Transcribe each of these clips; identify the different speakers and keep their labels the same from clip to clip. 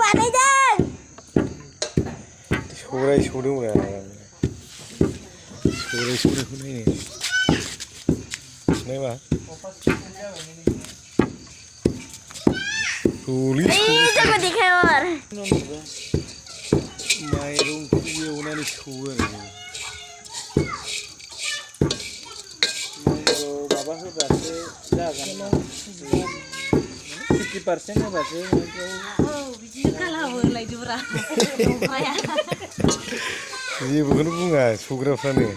Speaker 1: बानायदों
Speaker 2: सौराय सौदोंब्रा सौराय सौनायखौ नायनो नायबा
Speaker 1: जोंबो देखायहर
Speaker 2: माइरंखौ एवनानै सौवो आरो
Speaker 3: माबा होबासो जागोन 50% होबासो
Speaker 1: बिदि काला होलायदोब्रा
Speaker 2: जेबोखौनो बुङा सौग्राफ्रानो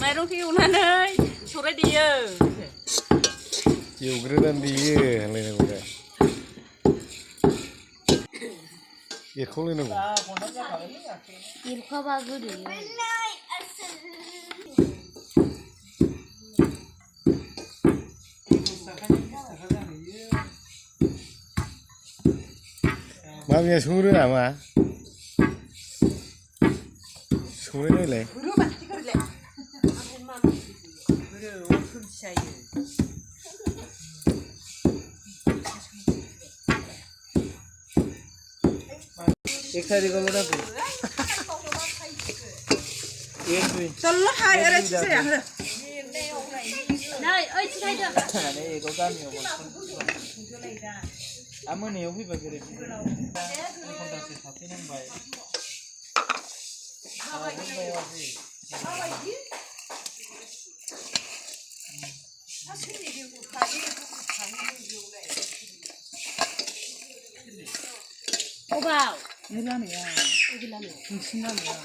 Speaker 1: माइरंखौ एवनानै सौराय देयो
Speaker 2: एवग्रोनानै देयो होनलायनांगौ दा एरखावलायनांगौ
Speaker 1: एरखाबा गोदोयो
Speaker 2: मामिया संनो रोङा मा संनाय नायलाय
Speaker 3: एक तारीख को लोड़ा पे एक दुई
Speaker 4: चलो हाय अरे चिसे यार
Speaker 1: नै ओइ सिखायदो
Speaker 3: अरे एक गामियाव आमोनायाव फैबा गोरे घन्टासे थाफैनांबाय
Speaker 1: अबाव
Speaker 4: इ लामाया नोंसिनि लामाया